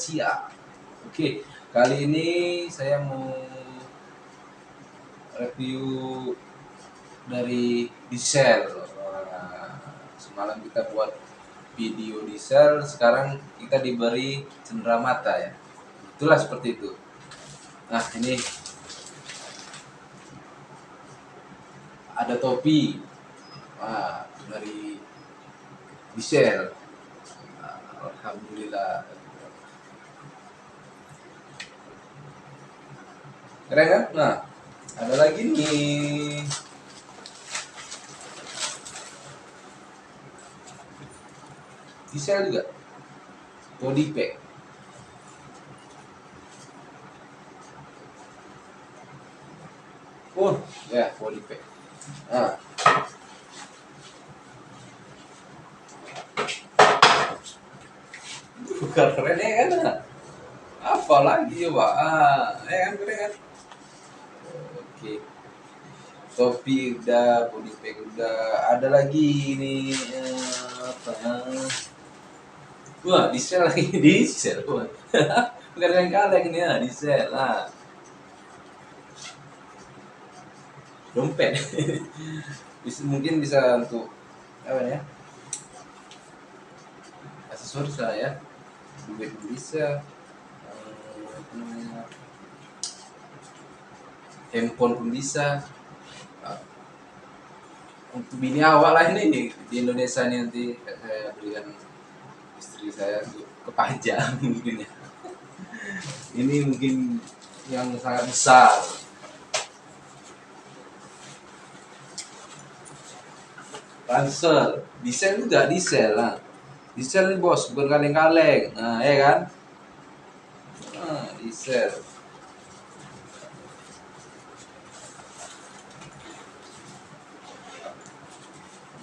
Asia. Oke, kali ini saya mau review dari Diesel. Semalam kita buat video Diesel, sekarang kita diberi cenderamata ya. Itulah seperti itu. Nah, ini ada topi dari Diesel. Alhamdulillah. Keren kan? Nah, ada lagi nih. Diesel juga. Body pack. Oh, ya, body pack. Nah. Bukan keren ya kan? Apa lagi coba? Kan keren kan? Oke. Topi udah, body pack udah. Ada lagi ini apa? Wah, Diesel lagi. Diesel. Bukan kaleng ini ya, Diesel. Nah. Dompet. Mungkin bisa untuk apa ya? Aksesoris lah ya. Duit bisa. Handphone pun bisa. Untuk bini awak lah ini di Indonesia nih, nanti saya berikan istri saya untuk kepajang mungkin ya. Ini mungkin yang sangat besar. Ransel, Diesel juga Diesel lah. Diesel nih bos, bukan kaleng-kaleng. Nah, ya kan? Diesel.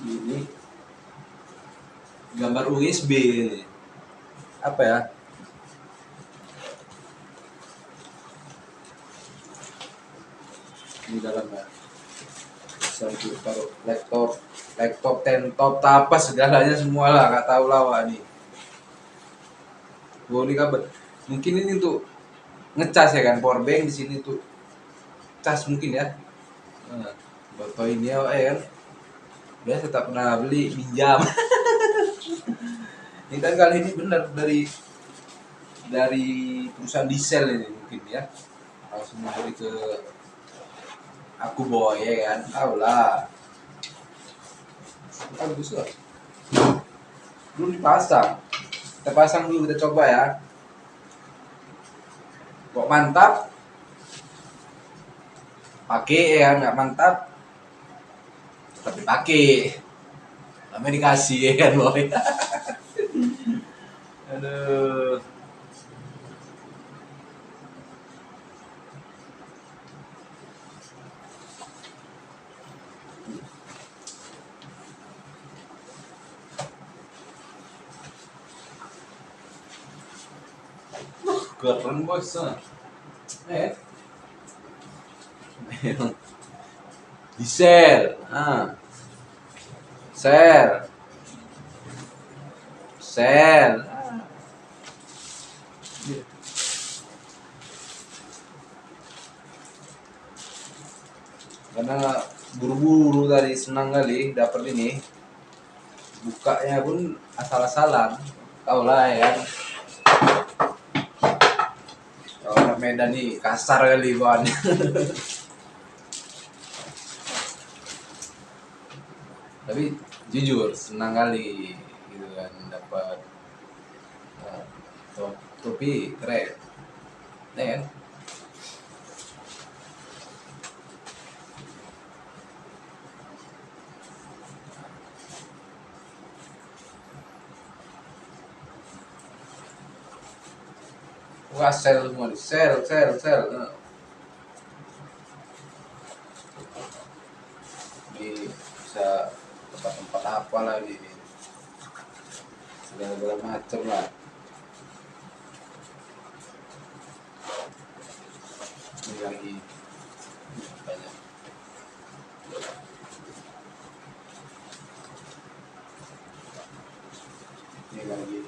Ini gambar USB ini. Apa ya? Di dalamnya. Bisa untuk taruh laptop, desktop, apa segalanya semua lah, nggak tahu lah wah nih. Ini kabel. Mungkin ini untuk ngecas ya kan, power bank di sini tuh cas mungkin ya. Foto ini ya kan. Dia tetap pernah beli pinjam. Ini kan kali ini benar dari perusahaan Diesel ini mungkin ya. Langsung memberi ke aku boy ya kan. Tahu lah. Bagus lah. Belum dipasang. Kita pasang dulu, kita coba ya. Kok mantap? Pakai ya, nggak mantap tapi pakai. Namanya dikasih ya kan boy. Aduh. Keren bos. Di-share. Share. Karena buru-buru tadi, senang kali dapat ini. Bukanya pun asal-asalan. Tahu lah ya kan. Orang Medan nih kasar kali bahannya. Tapi jujur senang kali gitu kan dapat topi keren ya kan. Wah, sel semua, sel. Ini bisa tempat apa lagi ini, segala macam lah. Ini lagi banyak. Ini lagi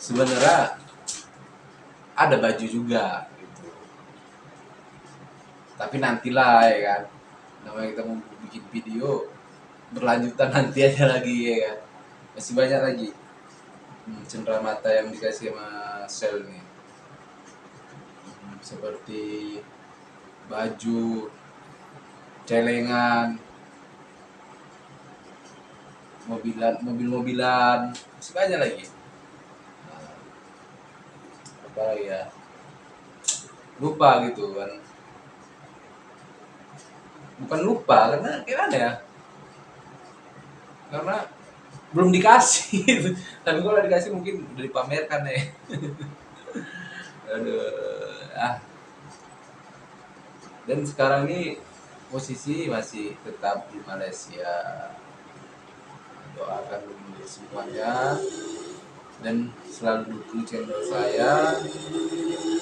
sebenarnya ada baju juga gitu. Tapi nantilah ya kan. Namanya kita mau bikin video berlanjutan nanti aja lagi ya kan. Masih banyak lagi cendera mata yang dikasih sama Sel nih. Seperti baju, celengan, mobil-mobilan, masih banyak lagi. Nah, apa lagi ya? Lupa gitu kan. Bukan lupa karena gimana ya? Karena belum dikasih. Tapi kalau dikasih mungkin udah dipamerkan ya. Aduh, Dan sekarang ini posisi masih tetap di Malaysia. Doakan dulu semuanya dan selalu dukung channel saya.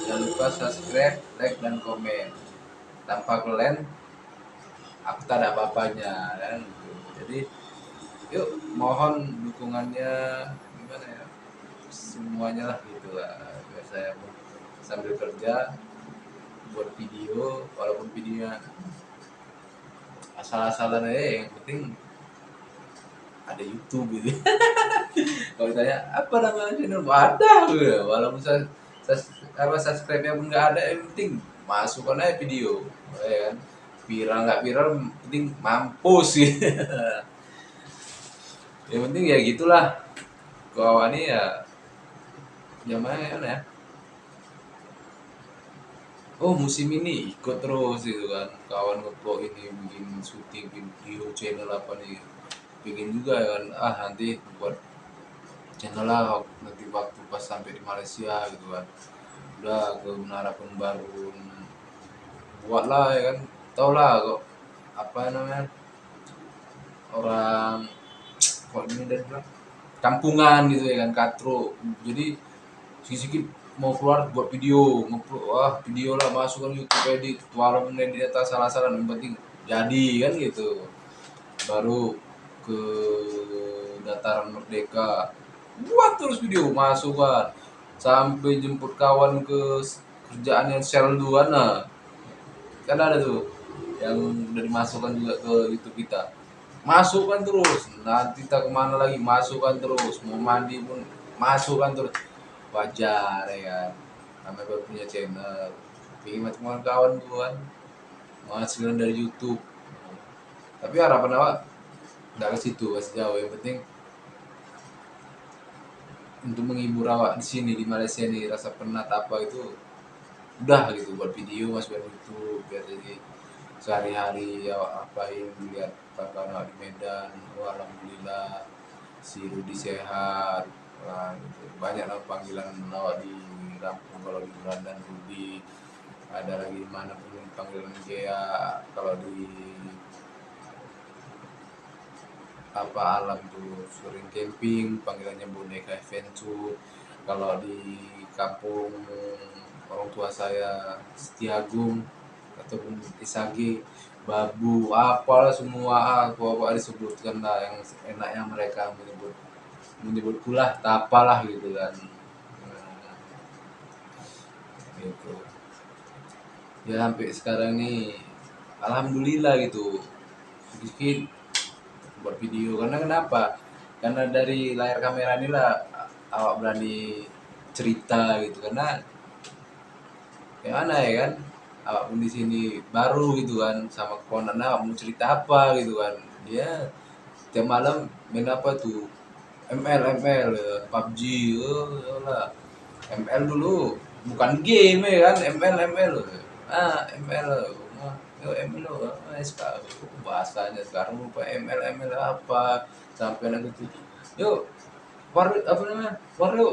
Jangan lupa subscribe, like, dan komen. Tanpa kalian aku tak ada apa-apanya kan. Jadi yuk mohon dukungannya, gimana ya, semuanya lah gitu lah. Biar saya sambil kerja buat video, walaupun videonya asal-asalan aja, yang penting ada YouTube gitu. Kalau ditanya apa nama channel, ada gitu. Walaupun saya subscribe-nya pun nggak ada, yang penting masukkan aja video, ya kan. Viral nggak viral, penting mampus gitu. Yang penting ya gitulah. Kawan ini ya gimana ya. Oh musim ini ikut terus gitu kan, kawan ngevlog ini bikin syuting video channel apa nih, bikin juga kan, nanti buat channel lah nanti waktu pas sampai di Malaysia gitu kan, udah ke Menara Pembarun buat lah ya kan. Tau lah kok apa namanya, orang kok ini dan bilang kampungan gitu ya kan, katro. Jadi sedikit mau keluar buat video, video lah, masukkan YouTube edit, walaupun di atas salah-salah, yang penting jadi kan gitu. Baru ke dataran Merdeka buat terus video, masukkan sampai jemput kawan ke kerjaan yang sel dua. Nah kan ada tuh yang udah dimasukkan juga ke YouTube kita, masukkan terus. Nanti kita kemana lagi, masukkan terus. Mau mandi pun masukkan terus. Wajar ya kan, namanya baru punya channel, bikin macam kawan tuan penghasilan dari YouTube. Tapi harapan awak nggak ke situ, masih jauh. Yang penting untuk menghibur awak di sini di Malaysia nih, rasa penat apa itu udah gitu, buat video masukkan YouTube biar jadi sehari-hari awak apain, lihat kawan awak di Medan. Alhamdulillah si Rudi sehat. Wah, gitu. Banyak lah panggilan awak di Lampung kalau di Berandan Rudi, ada lagi di mana pun panggilan Gea, kalau di apa alam tuh sering camping panggilannya boneka adventure. Kalau di kampung orang tua saya Setiagung ataupun Isagi, babu, apalah semua apa disebutkan lah, yang enaknya mereka menyebut kulah tapalah gitu kan. Nah, gitu ya, sampai sekarang nih alhamdulillah gitu, sedikit buat video. Karena kenapa, karena dari layar kamera inilah awak berani cerita gitu. Karena gimana ya kan, awak pun di sini baru gitu kan, sama keponakan awak mau cerita apa gitu kan. Dia tiap malam main apa tuh, ML PUBG, lah ML dulu bukan game ya kan, ML ML ML bahasanya sekarang lupa. ML apa sampai nanti tuh, yuk apa namanya, Wario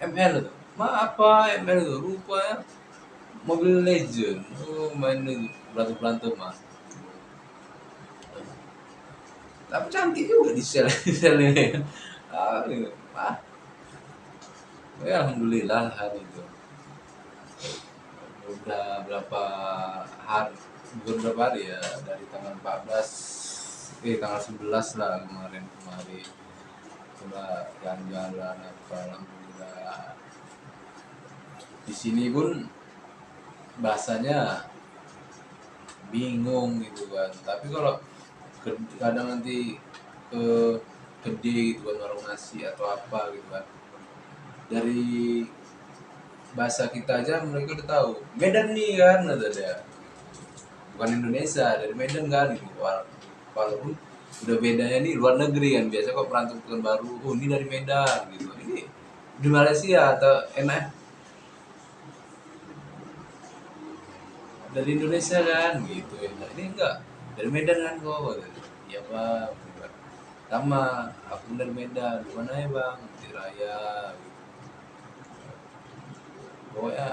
ML tuh apa ML tuh lupa ya, Mobile Legend. Main berantem mah, tapi cantik juga di sel ini. Gitu. Ya alhamdulillah hari itu udah berapa hari, beberapa hari ya, dari tanggal 14 tanggal 11 lah kemarin coba jalan-jalan apa, alhamdulillah Nah, di sini pun bahasanya bingung gitu kan. Tapi kalau kadang nanti ke gede gitu kan, warung nasi atau apa gitu kan, dari bahasa kita aja mereka udah tahu Medan nih kan, ada bukan Indonesia, dari Medan kan gitu. Walaupun udah bedanya nih luar negeri kan, biasa kok perantau baru, oh ini dari Medan gitu, ini di Malaysia atau enak dari Indonesia kan gitu ya. Nah, ini enggak dari Medan kan kok gitu. Iya bang gitu kan. Sama aku dari Medan, di mana ya bang, di Raya gitu. Pokoknya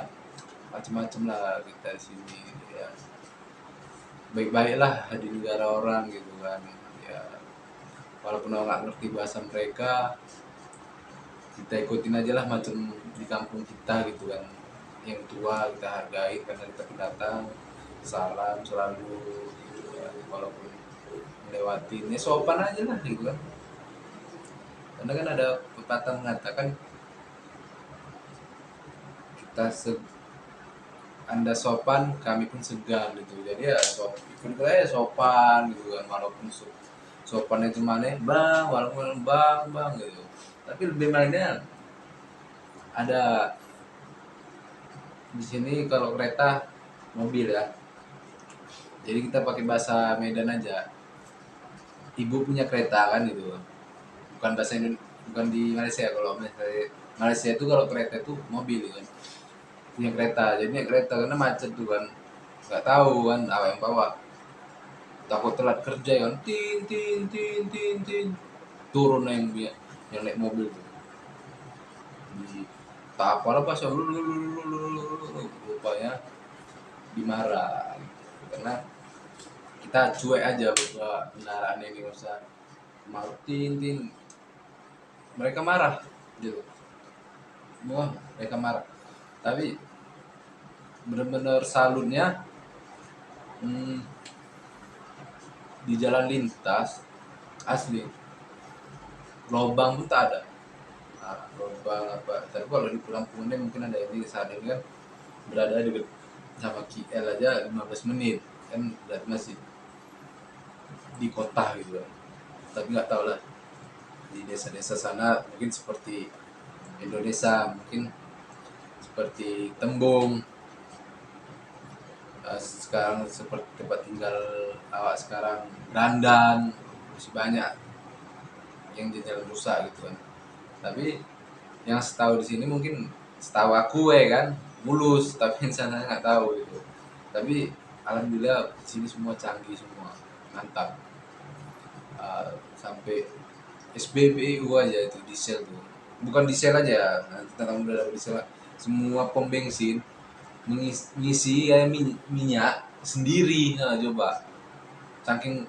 macam-macam lah kita di sini ya. Baik-baiklah di negara orang gitu kan ya, walaupun orang nggak ngerti bahasa mereka, kita ikutin aja lah macam di kampung kita gitu kan, yang tua kita hargai karena kita pendatang, salam selalu gitu kan, walaupun melewatin ya sopan aja lah gitu kan, karena kan ada pepatah mengatakan kita anda sopan kami pun segan gitu, jadi ya ikut aja sopan gitu kan, walaupun sopannya cuma nih bang, walaupun bang gitu, tapi lebih mainnya ada di sini kalau kereta mobil ya, jadi kita pakai bahasa Medan aja, ibu punya kereta kan gitu, bukan bahasa Indonesia, bukan di Malaysia. Kalau Malaysia itu kalau kereta itu mobil kan, punya kereta, jadinya kereta karena macet tuh kan, nggak tahu kan apa yang bawa, takut telat kerja kan, tin turun yang naik mobil tuh di tak apalah pas rupanya dimarah gitu. Karena kita cuek aja bahwa kendaraan ini masa Martin mereka marah gitu, wah mereka marah, tapi benar-benar salutnya hmm, di jalan lintas asli lobang pun tak ada. Nah, lobang apa, tapi kalau di pulang Pune mungkin ada, ini saat ini kan berada di sama KL aja 15 menit kan, berarti masih di kota gitu kan. Tapi nggak tahu lah di desa-desa sana mungkin seperti Indonesia, mungkin seperti Tembung, sekarang seperti tempat tinggal awak sekarang Randan, masih banyak yang jalan rusak gitu kan. Tapi yang setahu di sini mungkin setahu aku ya kan mulus, tapi yang sana nggak tahu gitu. Tapi alhamdulillah di sini semua canggih semua, mantap. Sampai SBBU aja itu diesel tuh, bukan diesel aja, nanti tentang udah dapat diesel, semua pom bensin mengisi kayak minyak sendiri. Nah, coba saking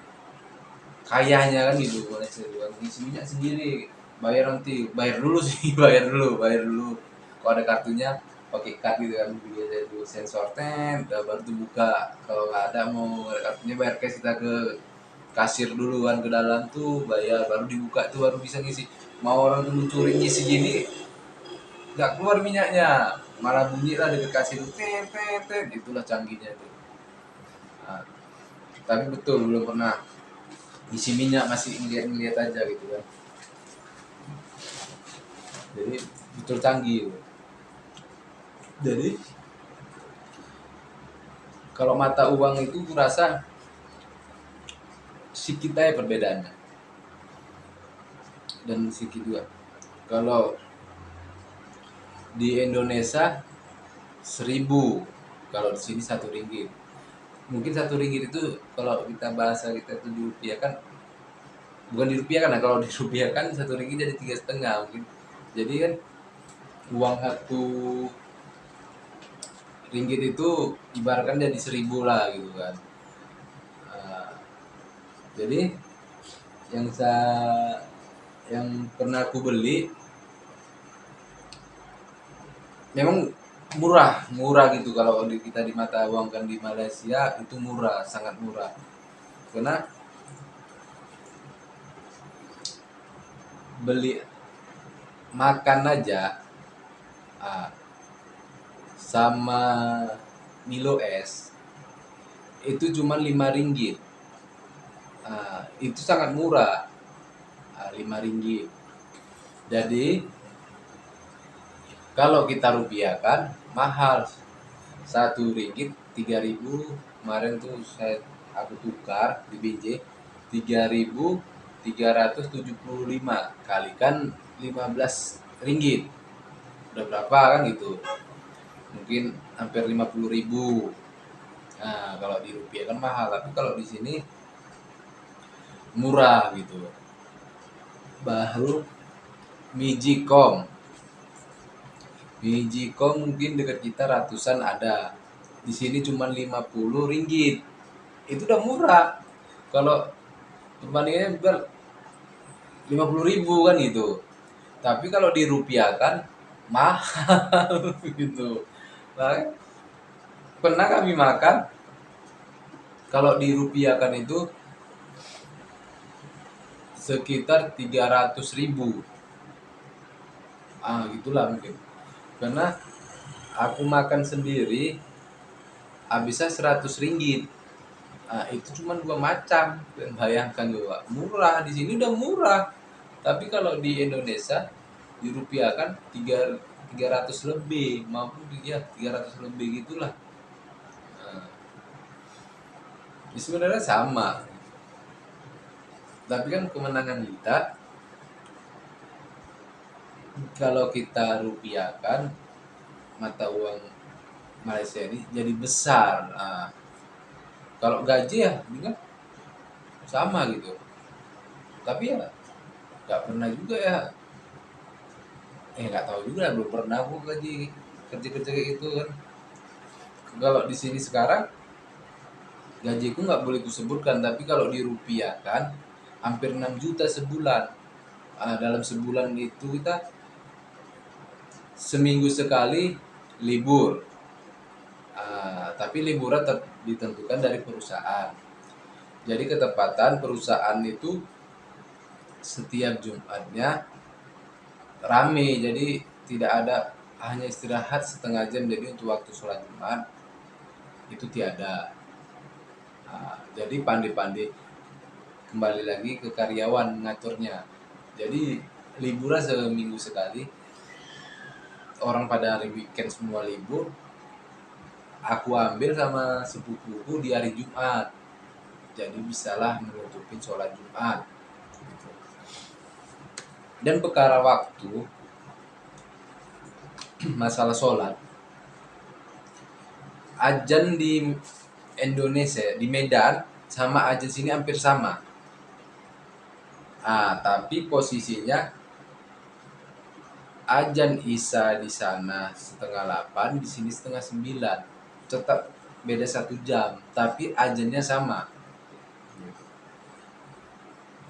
kayanya kan gitu, Malaysia juga ngisi minyak sendiri, bayar nanti bayar dulu sih bayar dulu kalau ada kartunya, pakai kartu gitu kan, biasa itu sensor udah baru tuh buka, kalau nggak ada mau ada kartunya bayar cash, kita ke kasir dulu kan, ke dalam tuh bayar baru dibuka tuh baru bisa ngisi. Mau orang tuh mencuri ngisi gini nggak keluar minyaknya, malah bunyi lah deket kasir tuh tet itulah canggihnya tuh. Nah, tapi betul belum pernah isi minyak, masih ngeliat aja gitu kan, jadi betul canggih gitu. Jadi kalau mata uang itu kurasa si kita ya perbedaannya, dan si juga kalau di Indonesia 1.000, kalau di sini 1 ringgit. Mungkin 1 ringgit itu kalau kita bahasa kita itu dirupiahkan, bukan dirupiahkan, nah kalau dirupiahkan 1 ringgit jadi 3,5 mungkin. Jadi kan uang 1 ringgit itu ibaratkan jadi 1.000 lah gitu kan. Nah, jadi yang pernah aku beli memang murah gitu, kalau kita di mata uang kan di Malaysia itu murah, sangat murah, karena beli makan aja Ah, sama Milo es itu cuma 5 ringgit. Itu sangat murah. 5 ringgit. Jadi kalau kita rupiahkan mahal. 1 ringgit 3.000. Kemarin tuh aku tukar di BJ 3.375 kalikan 15 ringgit. Udah berapa kan gitu? Mungkin hampir 50.000. Nah, kalau di rupiah kan mahal, tapi kalau di sini murah gitu. Baru Mijikom. Mijikom mungkin dekat kita ratusan ada. Di sini cuma 50 ringgit. Itu udah murah. Kalau perbandingannya 50.000 kan gitu. Tapi kalau dirupiahkan mahal gitu. Nah, pernah kami makan kalau dirupiahkan itu sekitar 300.000. Gitulah mungkin. Karena aku makan sendiri habisnya 100 ringgit. Itu cuma 2 macam. Bayangkan juga murah, di sini udah murah. Tapi kalau di Indonesia dirupiahkan 300 lebih maupun ya 300 lebih gitulah. Nah, sebenarnya sama. Tapi kan kemenangan kita kalau kita rupiahkan mata uang Malaysia ini jadi besar. Kalau gaji ya juga sama gitu. Tapi ya nggak pernah juga ya. Nggak tahu juga, belum pernah aku gaji kerja-kerja kayak gitu kan. Kalau di sini sekarang gajiku nggak boleh kusebutkan, tapi kalau dirupiahkan hampir 6 juta sebulan. Dalam sebulan itu kita seminggu sekali libur. Tapi liburan ditentukan dari perusahaan. Jadi ketepatan perusahaan itu setiap Jumatnya rame, jadi tidak ada hanya istirahat setengah jam. Jadi untuk waktu sholat Jumat itu tiada. Jadi pandai-pandai kembali lagi ke karyawan ngaturnya. Jadi liburan seminggu sekali. Orang pada hari weekend semua libur. Aku ambil sama sepupuku di hari Jumat. Jadi bisalah menutupin sholat Jumat. Dan perkara waktu masalah sholat, ajan di Indonesia di Medan sama ajan sini hampir sama. Tapi posisinya ajan Isya di sana 7:30, di sini 8:30. Tetap beda 1 jam, tapi ajannya sama.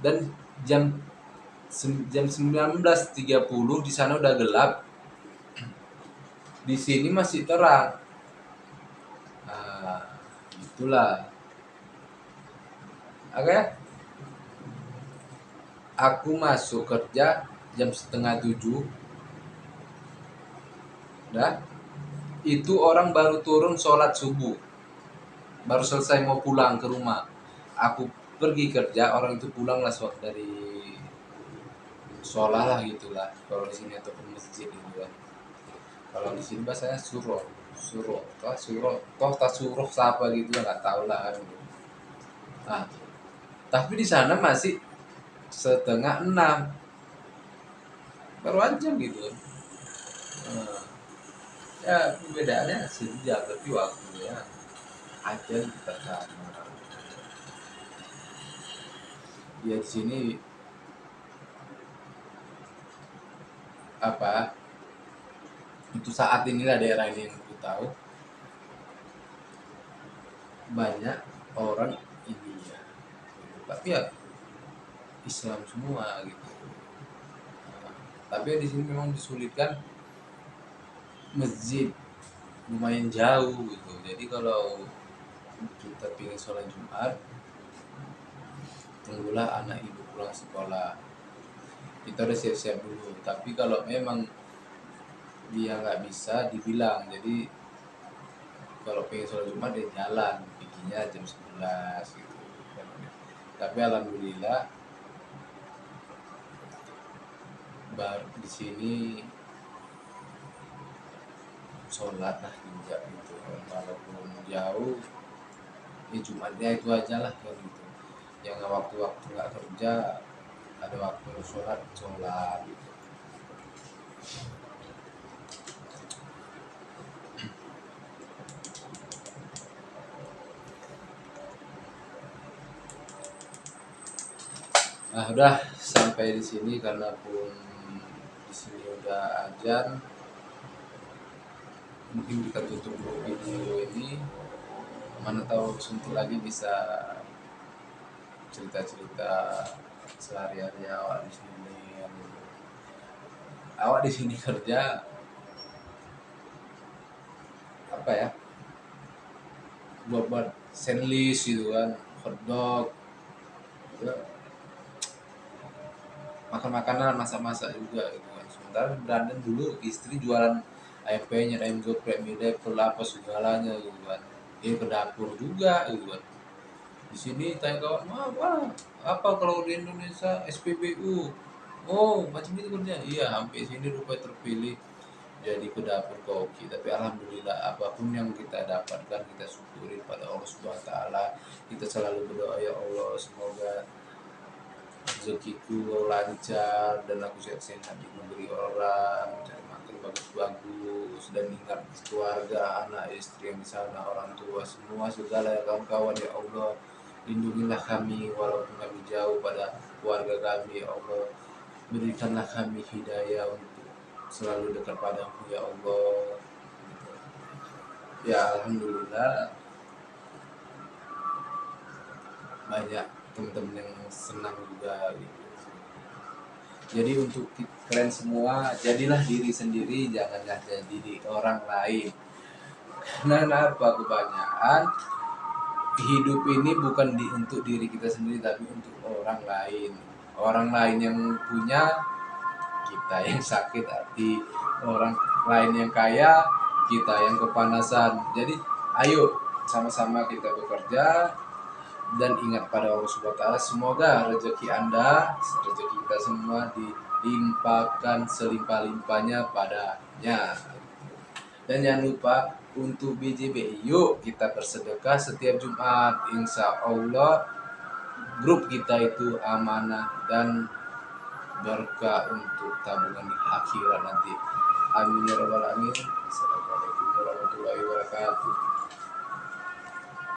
Dan jam 19.30 di sana udah gelap. Di sini masih terang. Itulah. Oke. Aku masuk kerja jam 6:30. Dah. Itu orang baru turun sholat subuh. Baru selesai mau pulang ke rumah. Aku pergi kerja, orang itu pulang lah dari sholat lah gitulah. Kalau di sini ataupun masjid gitu kan. Kalau di sini bahasanya suruh, toh tak suruh siapa gitu nggak tahu lah kan. Tapi di sana masih 5:30, baru aja gitu. Ya perbedaannya sejam, tapi waktunya aja kita sama. Ya di sini untuk saat inilah daerah ini yang aku tahu banyak orang India, tapi ya Islam semua gitu. Tapi ya di sini memang disulitkan, masjid lumayan jauh gitu. Jadi kalau kita ingin sholat Jumat, tunggulah anak ibu pulang sekolah, kita udah siap-siap dulu. Tapi kalau memang dia nggak bisa dibilang. Jadi kalau pengen sholat Jumat dia jalan pikinya jam 11 gitu. Tapi alhamdulillah baru di sini sholat lah juga gitu, walaupun jauh ya Jumatnya itu aja lah kayak gitu. Yang waktu-waktu nggak kerja ada waktu sholat sholat gitu. Nah udah sampai di sini karena pun di sini udah ajan, mungkin kita tutup dulu video ini. Mana tahu sentuh lagi bisa cerita-cerita sehari-hari awak di sini. Awak di sini kerja apa ya? Buat sandwich gitu kan, hotdog, ya, makan makanan masak-masak juga gitu kan. Sementara Brandon dulu istri jualan ayam penyet, ayam geprek, mie depel, apa segalanya gitu kan. Dia ke dapur juga gitu kan. Di sini tanya kawan, apa kalau di Indonesia SPBU? Oh, macam itu kerja. Iya, sampai sini rupanya terpilih jadi ke dapur koki. Tapi alhamdulillah apapun yang kita dapatkan kita syukuri pada Allah Subhanahu wa taala. Kita selalu berdoa, ya Allah, semoga rezekiku lancar dan aku sehat-sehat diberi orang, cari makan bagus-bagus, dan ingat keluarga, anak, istri yang di sana, orang tua, semua segala kawan-kawan, ya Allah, lindungilah kami walaupun kami jauh pada keluarga kami, ya Allah, berikanlah kami hidayah untuk selalu dekat padamu, ya Allah. Ya alhamdulillah banyak teman-teman yang senang juga gitu. Jadi untuk kalian semua, jadilah diri sendiri, janganlah jadi orang lain. Karena apa, kebanyakan hidup ini bukan untuk diri kita sendiri, tapi untuk orang lain. Orang lain yang punya, kita yang sakit hati. Orang lain yang kaya, kita yang kepanasan. Jadi ayo sama-sama kita bekerja dan ingat pada Allah Subhanahu wa taala, semoga rezeki Anda, rezeki kita semua dilimpahkan selimpah-limpahnya padanya. Dan jangan lupa untuk BJB, yuk kita bersedekah setiap Jumat. Insya Allah grup kita itu amanah dan berkah untuk tabungan di akhirat nanti. Amin ya rabbal alamin. Assalamualaikum warahmatullahi wabarakatuh.